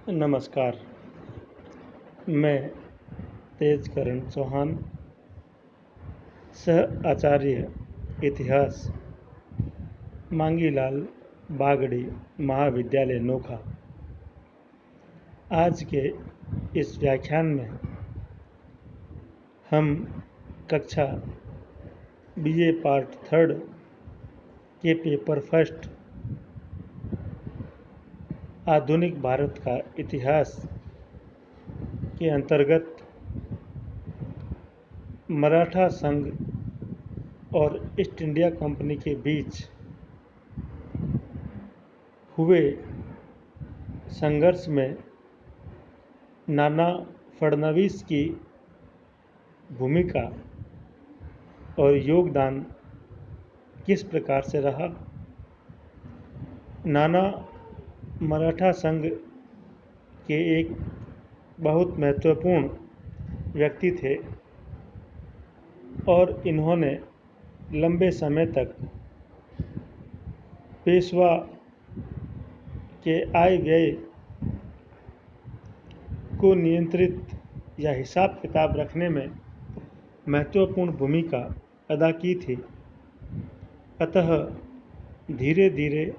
नमस्कार। मैं तेजकरण चौहान, सह आचार्य इतिहास, मांगीलाल बागड़ी महाविद्यालय नोखा। आज के इस व्याख्यान में हम कक्षा बीए पार्ट 3 के पेपर फर्स्ट आधुनिक भारत का इतिहास के अंतर्गत मराठा संघ और ईस्ट इंडिया कंपनी के बीच हुए संघर्ष में नाना फडणवीस की भूमिका और योगदान किस प्रकार से रहा। नाना मराठा संघ के एक बहुत महत्वपूर्ण व्यक्ति थे और इन्होंने लंबे समय तक पेशवा के आय व्यय को नियंत्रित या हिसाब किताब रखने में महत्वपूर्ण भूमिका अदा की थी। अतः धीरे धीरे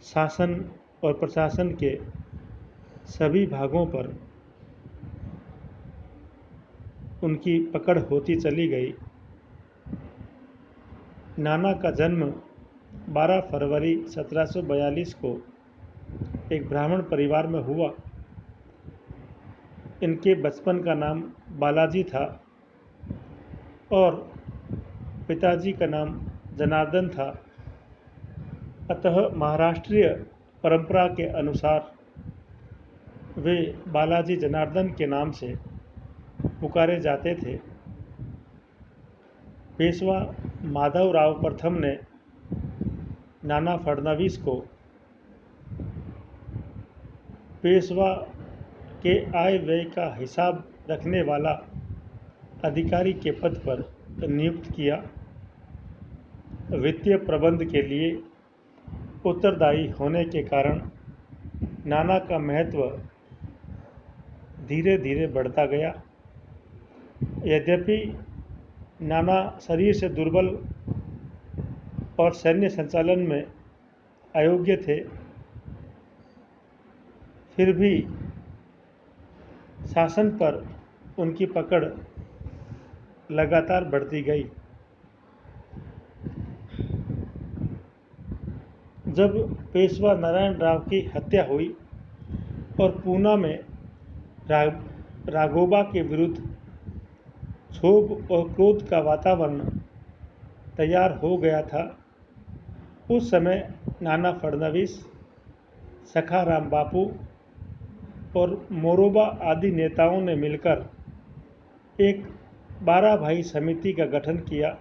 शासन और प्रशासन के सभी भागों पर उनकी पकड़ होती चली गई। नाना का जन्म 12 फरवरी 1742 को एक ब्राह्मण परिवार में हुआ। इनके बचपन का नाम बालाजी था और पिताजी का नाम जनार्दन था। अतः महाराष्ट्रीय परंपरा के अनुसार वे बालाजी जनार्दन के नाम से पुकारे जाते थे। पेशवा माधवराव प्रथम ने नाना फडणवीस को पेशवा के आय व्यय का हिसाब रखने वाला अधिकारी के पद पर नियुक्त किया। वित्तीय प्रबंध के लिए उत्तरदायी होने के कारण नाना का महत्व धीरे धीरे बढ़ता गया। यद्यपि नाना शरीर से दुर्बल और सैन्य संचालन में अयोग्य थे, फिर भी शासन पर उनकी पकड़ लगातार बढ़ती गई। जब पेशवा नारायण राव की हत्या हुई और पूना में राघोबा के विरुद्ध क्षोभ और क्रोध का वातावरण तैयार हो गया था, उस समय नाना फडणवीस, सखाराम बापू और मोरोबा आदि नेताओं ने मिलकर एक 12 भाई समिति का गठन किया,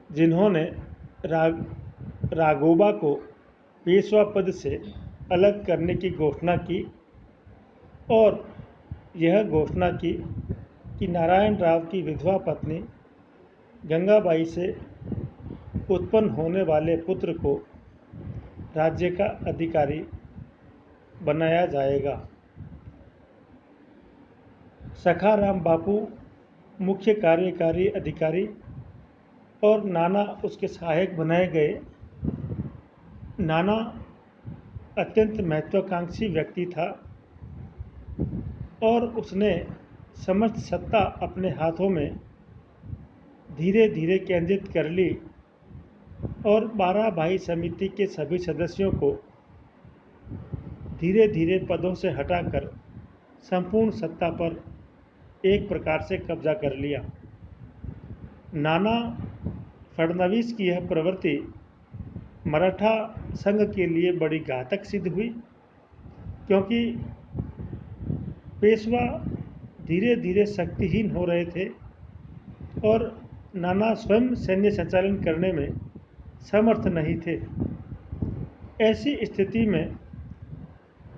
जिन्होंने राघोबा को पेशवा पद से अलग करने की घोषणा की और यह घोषणा की कि नारायण राव की विधवा पत्नी गंगाबाई से उत्पन्न होने वाले पुत्र को राज्य का अधिकारी बनाया जाएगा। सखाराम बापू मुख्य कार्यकारी अधिकारी और नाना उसके सहायक बनाए गए। नाना अत्यंत महत्वाकांक्षी व्यक्ति था और उसने समस्त सत्ता अपने हाथों में धीरे धीरे केंद्रित कर ली और 12 भाई समिति के सभी सदस्यों को धीरे धीरे पदों से हटाकर संपूर्ण सत्ता पर एक प्रकार से कब्जा कर लिया। नाना फडणवीस की यह प्रवृत्ति मराठा संघ के लिए बड़ी घातक सिद्ध हुई, क्योंकि पेशवा धीरे धीरे शक्तिहीन हो रहे थे और नाना स्वयं सैन्य संचालन करने में समर्थ नहीं थे। ऐसी स्थिति में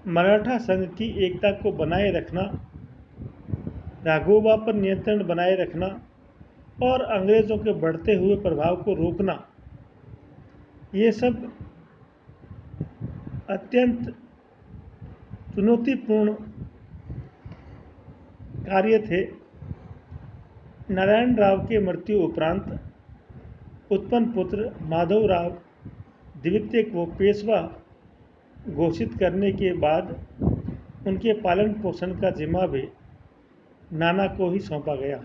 मराठा संघ की एकता को बनाए रखना, राघोबा पर नियंत्रण बनाए रखना और अंग्रेज़ों के बढ़ते हुए प्रभाव को रोकना, ये सब अत्यंत चुनौतीपूर्ण कार्य थे। नारायण राव के मृत्यु उपरांत उत्पन्न पुत्र माधवराव द्वितीय को पेशवा घोषित करने के बाद उनके पालन पोषण का जिम्मा भी नाना को ही सौंपा गया।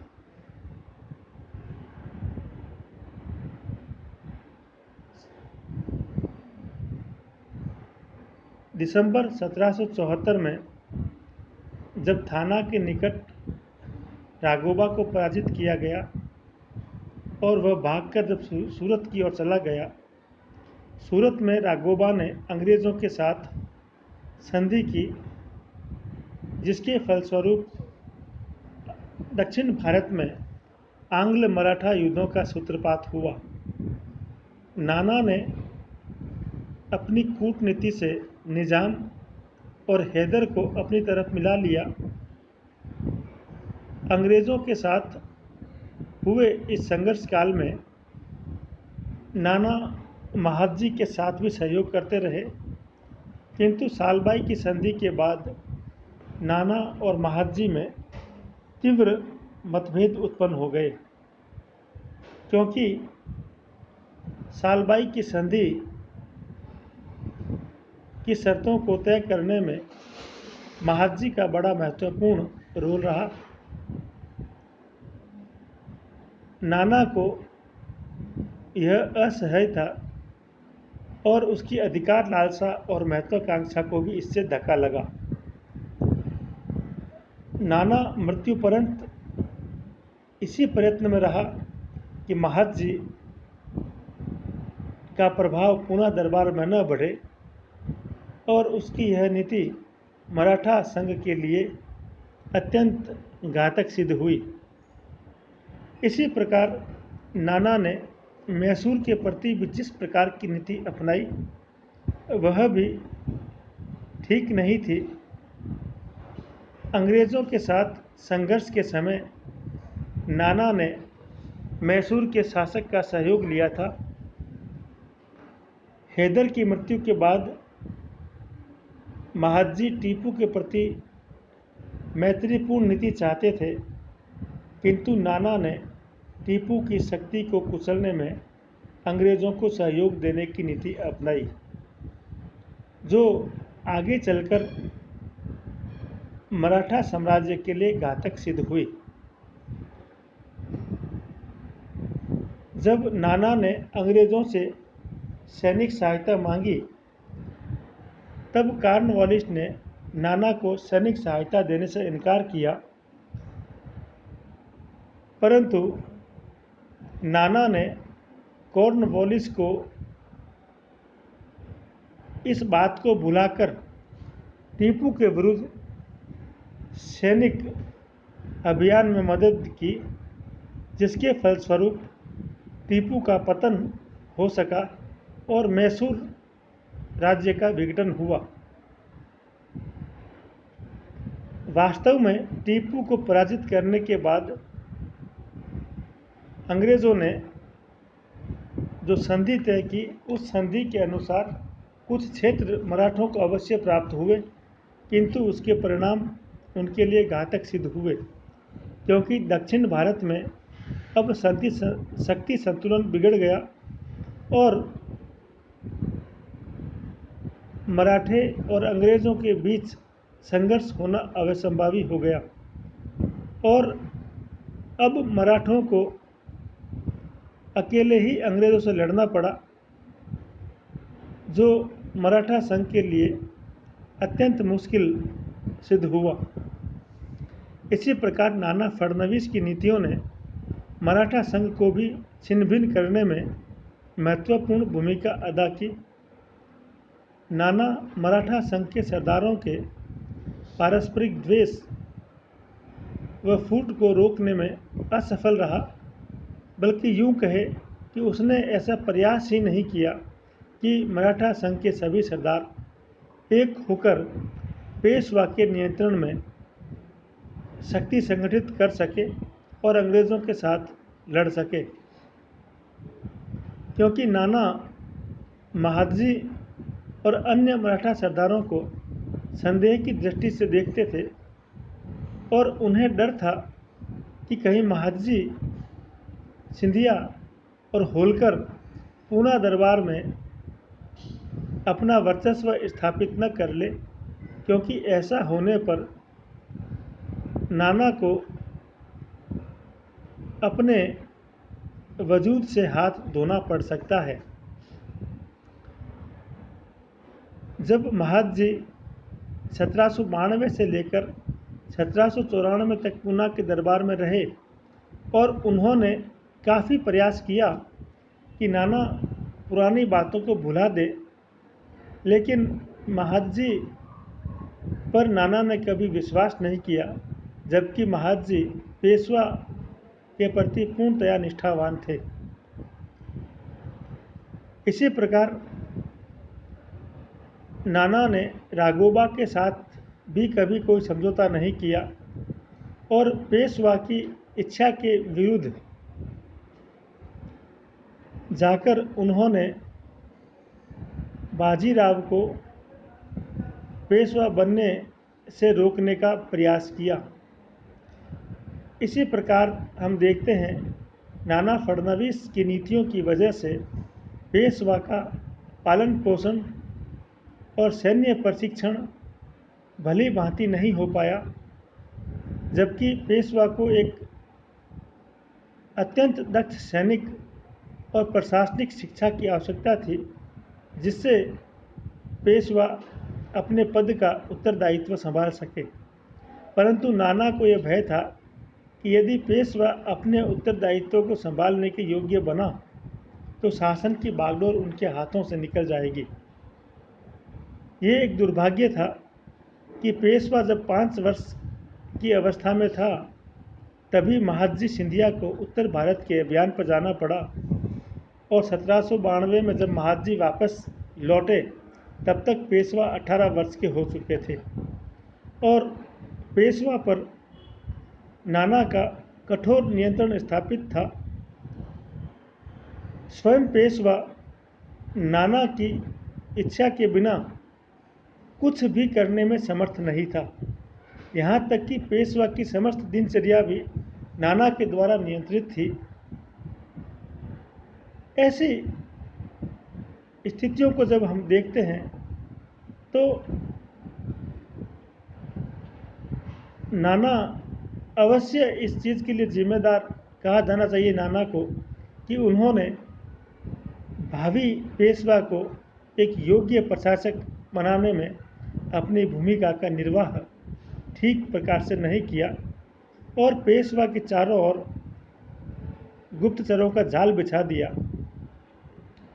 दिसंबर 1774 में जब थाना के निकट राघोबा को पराजित किया गया और वह भागकर जब सूरत की ओर चला गया, सूरत में राघोबा ने अंग्रेज़ों के साथ संधि की, जिसके फलस्वरूप दक्षिण भारत में आंग्ल मराठा युद्धों का सूत्रपात हुआ। नाना ने अपनी कूटनीति से निजाम और हैदर को अपनी तरफ मिला लिया। अंग्रेज़ों के साथ हुए इस संघर्ष काल में नाना महादजी के साथ भी सहयोग करते रहे, किंतु सालबाई की संधि के बाद नाना और महादजी में तीव्र मतभेद उत्पन्न हो गए, क्योंकि सालबाई की संधि की शर्तों को तय करने में महादजी का बड़ा महत्वपूर्ण रोल रहा। नाना को यह असह्य था और उसकी अधिकार लालसा और महत्वाकांक्षा को भी इससे धक्का लगा। नाना मृत्युपर्यंत इसी प्रयत्न में रहा कि महादजी का प्रभाव पुनः दरबार में न बढ़े, और उसकी यह नीति मराठा संघ के लिए अत्यंत घातक सिद्ध हुई। इसी प्रकार नाना ने मैसूर के प्रति भी जिस प्रकार की नीति अपनाई वह भी ठीक नहीं थी। अंग्रेज़ों के साथ संघर्ष के समय नाना ने मैसूर के शासक का सहयोग लिया था। हैदर की मृत्यु के बाद महादजी टीपू के प्रति मैत्रीपूर्ण नीति चाहते थे, किंतु नाना ने टीपू की शक्ति को कुचलने में अंग्रेज़ों को सहयोग देने की नीति अपनाई, जो आगे चलकर मराठा साम्राज्य के लिए घातक सिद्ध हुई। जब नाना ने अंग्रेज़ों से सैनिक सहायता मांगी, तब कॉर्नवालिस ने नाना को सैनिक सहायता देने से इनकार किया, परंतु नाना ने कॉर्नवालिस को इस बात को भुलाकर टीपू के विरुद्ध सैनिक अभियान में मदद की, जिसके फलस्वरूप टीपू का पतन हो सका और मैसूर राज्य का विघटन हुआ। वास्तव में टीपू को पराजित करने के बाद अंग्रेज़ों ने जो संधि तय की, उस संधि के अनुसार कुछ क्षेत्र मराठों को अवश्य प्राप्त हुए, किंतु उसके परिणाम उनके लिए घातक सिद्ध हुए, क्योंकि दक्षिण भारत में अब शक्ति संतुलन बिगड़ गया और मराठे और अंग्रेज़ों के बीच संघर्ष होना अवश्यंभावी हो गया, और अब मराठों को अकेले ही अंग्रेज़ों से लड़ना पड़ा, जो मराठा संघ के लिए अत्यंत मुश्किल सिद्ध हुआ। इसी प्रकार नाना फडणवीस की नीतियों ने मराठा संघ को भी छिन्न भिन्न करने में महत्वपूर्ण भूमिका अदा की। नाना मराठा संघ के सरदारों के पारस्परिक द्वेष व फूट को रोकने में असफल रहा, बल्कि यूँ कहे कि उसने ऐसा प्रयास ही नहीं किया कि मराठा संघ के सभी सरदार एक होकर पेशवा के नियंत्रण में शक्ति संगठित कर सके और अंग्रेज़ों के साथ लड़ सके, क्योंकि नाना महादजी और अन्य मराठा सरदारों को संदेह की दृष्टि से देखते थे और उन्हें डर था कि कहीं महादजी, सिंधिया और होलकर पूना दरबार में अपना वर्चस्व स्थापित न कर ले, क्योंकि ऐसा होने पर नाना को अपने वजूद से हाथ धोना पड़ सकता है। जब महादजी 1792 से लेकर 1794 तक पूना के दरबार में रहे और उन्होंने काफ़ी प्रयास किया कि नाना पुरानी बातों को भुला दे, लेकिन महादजी पर नाना ने कभी विश्वास नहीं किया, जबकि महादजी पेशवा के प्रति पूर्णतया निष्ठावान थे। इसी प्रकार नाना ने राघोबा के साथ भी कभी कोई समझौता नहीं किया और पेशवा की इच्छा के विरुद्ध जाकर उन्होंने बाजीराव को पेशवा बनने से रोकने का प्रयास किया। इसी प्रकार हम देखते हैं नाना फडणवीस की नीतियों की वजह से पेशवा का पालन पोषण और सैन्य प्रशिक्षण भली भांति नहीं हो पाया, जबकि पेशवा को एक अत्यंत दक्ष सैनिक और प्रशासनिक शिक्षा की आवश्यकता थी, जिससे पेशवा अपने पद का उत्तरदायित्व संभाल सके। परंतु नाना को यह भय था कि यदि पेशवा अपने उत्तरदायित्व को संभालने के योग्य बना तो शासन की बागडोर उनके हाथों से निकल जाएगी। ये एक दुर्भाग्य था कि पेशवा जब 5 वर्ष की अवस्था में था तभी महादजी सिंधिया को उत्तर भारत के अभियान पर जाना पड़ा और 1792 में जब महादजी वापस लौटे तब तक पेशवा 18 वर्ष के हो चुके थे और पेशवा पर नाना का कठोर नियंत्रण स्थापित था। स्वयं पेशवा नाना की इच्छा के बिना कुछ भी करने में समर्थ नहीं था। यहाँ तक कि पेशवा की समस्त दिनचर्या भी नाना के द्वारा नियंत्रित थी। ऐसी स्थितियों को जब हम देखते हैं तो नाना अवश्य इस चीज़ के लिए जिम्मेदार कहा जाना चाहिए नाना को कि उन्होंने भावी पेशवा को एक योग्य प्रशासक बनाने में अपनी भूमिका का निर्वाह ठीक प्रकार से नहीं किया और पेशवा के चारों ओर गुप्तचरों का जाल बिछा दिया,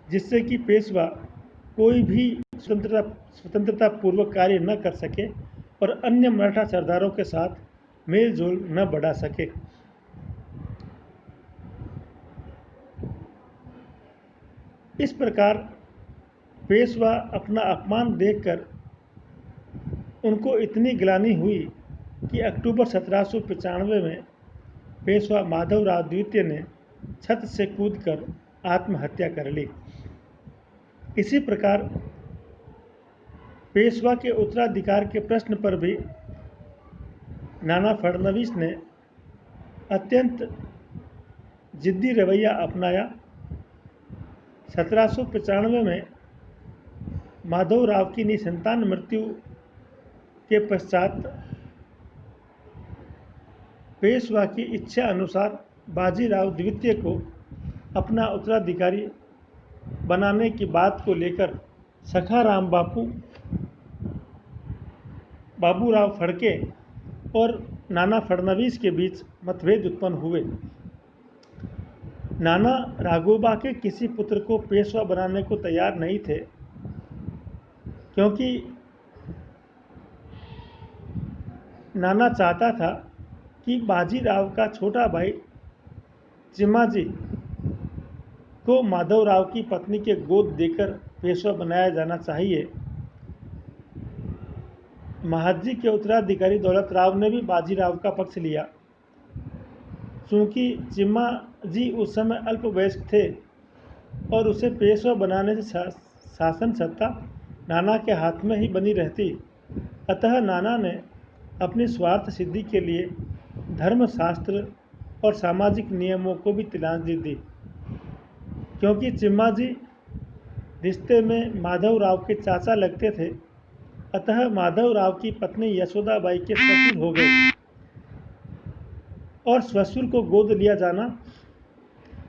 जिससे कि पेशवा कोई भी स्वतंत्रता पूर्वक कार्य न कर सके और अन्य मराठा सरदारों के साथ मेल जोल न बढ़ा सके। इस प्रकार पेशवा अपना अपमान देखकर उनको इतनी ग्लानि हुई कि अक्टूबर 1795 में पेशवा माधवराव द्वितीय ने छत से कूदकर आत्महत्या कर ली। इसी प्रकार पेशवा के उत्तराधिकार के प्रश्न पर भी नाना फडणवीस ने अत्यंत जिद्दी रवैया अपनाया। 1795 में माधवराव की निसंतान मृत्यु के पश्चात पेशवा की इच्छा अनुसार बाजीराव द्वितीय को अपना उत्तराधिकारी बनाने की बात को लेकर सखाराम बाबूराव फड़के और नाना फडणवीस के बीच मतभेद उत्पन्न हुए। नाना राघोबा के किसी पुत्र को पेशवा बनाने को तैयार नहीं थे, क्योंकि नाना चाहता था कि बाजीराव का छोटा भाई चिम्माजी को माधवराव की पत्नी के गोद देकर पेशवा बनाया जाना चाहिए। महादजी के उत्तराधिकारी दौलतराव ने भी बाजीराव का पक्ष लिया। चूँकि चिम्माजी उस समय अल्पवयस्क थे और उसे पेशवा बनाने से शासन सत्ता नाना के हाथ में ही बनी रहती। अतः नाना ने अपनी स्वार्थ सिद्धि के लिए धर्मशास्त्र और सामाजिक नियमों को भी तिलांजलि दी। क्योंकि चिम्माजी रिश्ते में माधवराव के चाचा लगते थे, अतः माधवराव की पत्नी यशोदाबाई के ससुर हो गए और ससुर को गोद लिया जाना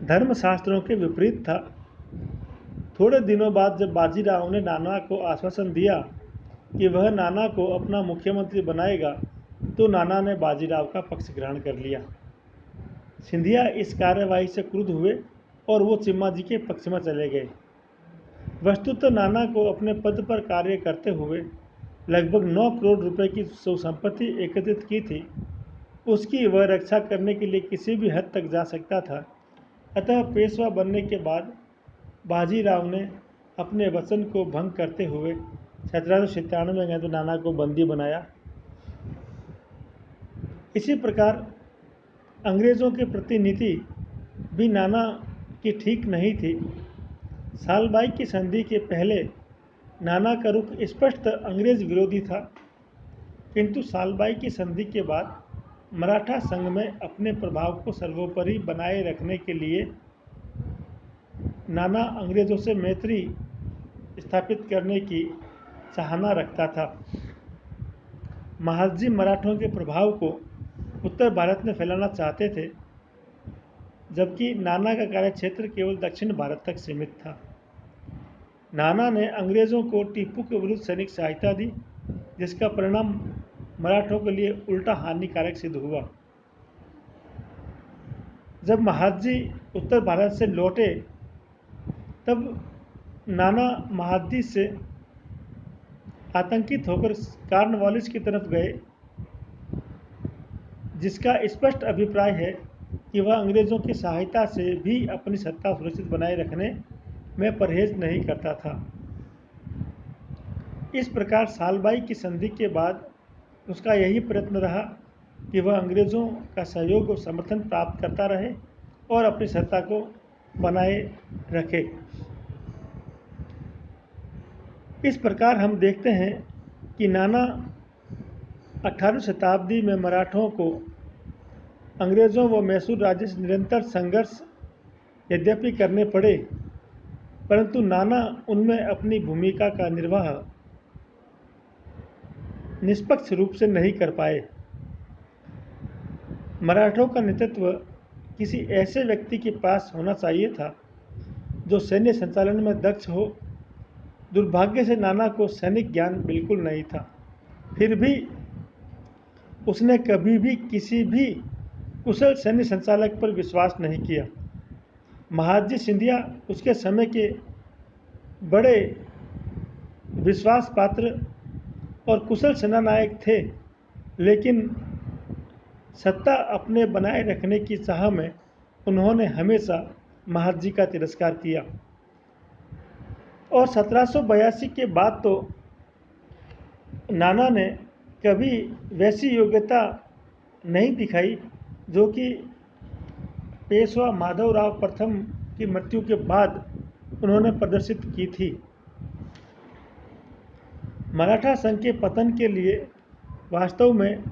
धर्मशास्त्रों के विपरीत था। थोड़े दिनों बाद जब बाजीराव ने नाना को आश्वासन दिया कि वह नाना को अपना मुख्यमंत्री बनाएगा, तो नाना ने बाजीराव का पक्ष ग्रहण कर लिया। सिंधिया इस कार्यवाही से क्रुद्ध हुए और वो चिम्माजी के पक्ष में चले गए। वस्तुतः नाना को अपने पद पर कार्य करते हुए लगभग 9 करोड़ रुपए की संपत्ति एकत्रित की थी। उसकी वह रक्षा करने के लिए किसी भी हद तक जा सकता था। अतः पेशवा बनने के बाद बाजीराव ने अपने वचन को भंग करते हुए 1797 में तो नाना को बंदी बनाया। इसी प्रकार अंग्रेज़ों के प्रति नीति भी नाना की ठीक नहीं थी। सालबाई की संधि के पहले नाना का रुख स्पष्ट अंग्रेज विरोधी था, किंतु सालबाई की संधि के बाद मराठा संघ में अपने प्रभाव को सर्वोपरि बनाए रखने के लिए नाना अंग्रेज़ों से मैत्री स्थापित करने की चाहना रखता था। महादजी मराठों के प्रभाव को उत्तर भारत में फैलाना चाहते थे, जबकि नाना का कार्यक्षेत्र केवल दक्षिण भारत तक सीमित था। नाना ने अंग्रेज़ों को टीपू के विरुद्ध सैनिक सहायता दी, जिसका परिणाम मराठों के लिए उल्टा हानिकारक सिद्ध हुआ। जब महादजी उत्तर भारत से लौटे तब नाना महादजी से आतंकित होकर कॉर्नवालिस की तरफ गए, जिसका स्पष्ट अभिप्राय है कि वह अंग्रेज़ों की सहायता से भी अपनी सत्ता सुरक्षित बनाए रखने में परहेज नहीं करता था। इस प्रकार सालबाई की संधि के बाद उसका यही प्रयत्न रहा कि वह अंग्रेज़ों का सहयोग और समर्थन प्राप्त करता रहे और अपनी सत्ता को बनाए रखे। इस प्रकार हम देखते हैं कि नाना 18वीं शताब्दी में मराठों को अंग्रेज़ों व मैसूर राज्य से निरंतर संघर्ष यद्यपि करने पड़े, परंतु नाना उनमें अपनी भूमिका का निर्वाह निष्पक्ष रूप से नहीं कर पाए। मराठों का नेतृत्व किसी ऐसे व्यक्ति के पास होना चाहिए था जो सैन्य संचालन में दक्ष हो। दुर्भाग्य से नाना को सैनिक ज्ञान बिल्कुल नहीं था। फिर भी उसने कभी भी किसी भी कुशल सैन्य संचालक पर विश्वास नहीं किया। महादजी सिंधिया उसके समय के बड़े विश्वास पात्र और कुशल सेनानायक थे, लेकिन सत्ता अपने बनाए रखने की चाह में उन्होंने हमेशा महादजी का तिरस्कार किया और 1782 के बाद तो नाना ने कभी वैसी योग्यता नहीं दिखाई जो कि पेशवा माधवराव प्रथम की मृत्यु के बाद उन्होंने प्रदर्शित की थी। मराठा संघ के पतन के लिए वास्तव में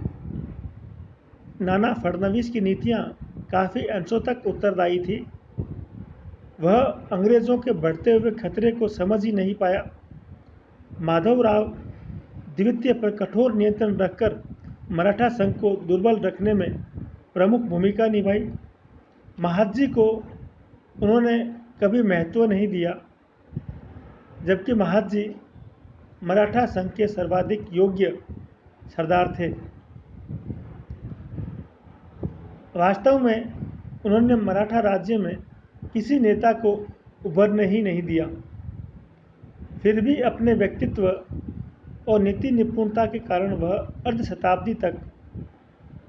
नाना फडणवीस की नीतियां काफ़ी अंशों तक उत्तरदायी थी। वह अंग्रेज़ों के बढ़ते हुए खतरे को समझ ही नहीं पाया। माधवराव द्वितीय पर कठोर नियंत्रण रखकर मराठा संघ को दुर्बल रखने में प्रमुख भूमिका निभाई। महादजी को उन्होंने कभी महत्व नहीं दिया, जबकि महादजी मराठा संघ के सर्वाधिक योग्य सरदार थे। वास्तव में उन्होंने मराठा राज्य में किसी नेता को उभरने ही नहीं दिया। फिर भी अपने व्यक्तित्व और नीति निपुणता के कारण वह अर्ध शताब्दी तक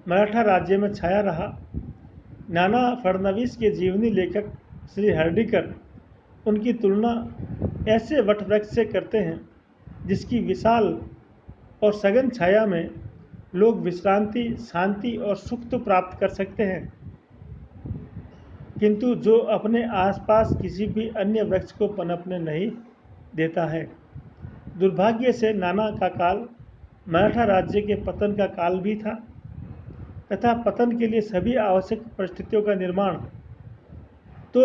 मराठा राज्य में छाया रहा। नाना फडणवीस के जीवनी लेखक श्री हर्डीकर उनकी तुलना ऐसे वटवृक्ष से करते हैं जिसकी विशाल और सघन छाया में लोग विश्रांति, शांति और सुख तो प्राप्त कर सकते हैं, किंतु जो अपने आसपास किसी भी अन्य वृक्ष को पनपने नहीं देता है। दुर्भाग्य से नाना का काल मराठा राज्य के पतन का काल भी था तथा पतन के लिए सभी आवश्यक परिस्थितियों का निर्माण तो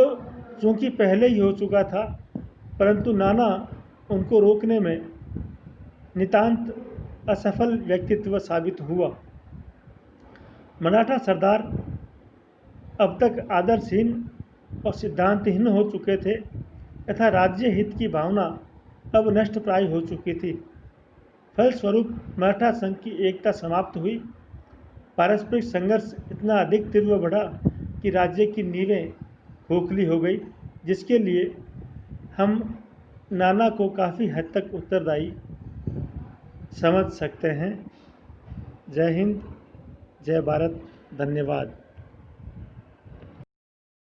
चूंकि पहले ही हो चुका था, परंतु नाना उनको रोकने में नितांत असफल व्यक्तित्व साबित हुआ। मराठा सरदार अब तक आदर्शहीन और सिद्धांतहीन हो चुके थे तथा राज्य हित की भावना अब नष्ट प्राय हो चुकी थी। फलस्वरूप मराठा संघ की एकता समाप्त हुई। पारस्परिक संघर्ष इतना अधिक तीव्र बढ़ा कि राज्य की नींवें खोखली हो गई, जिसके लिए हम नाना को काफ़ी हद तक उत्तरदायी समझ सकते हैं। जय हिंद, जय भारत, धन्यवाद।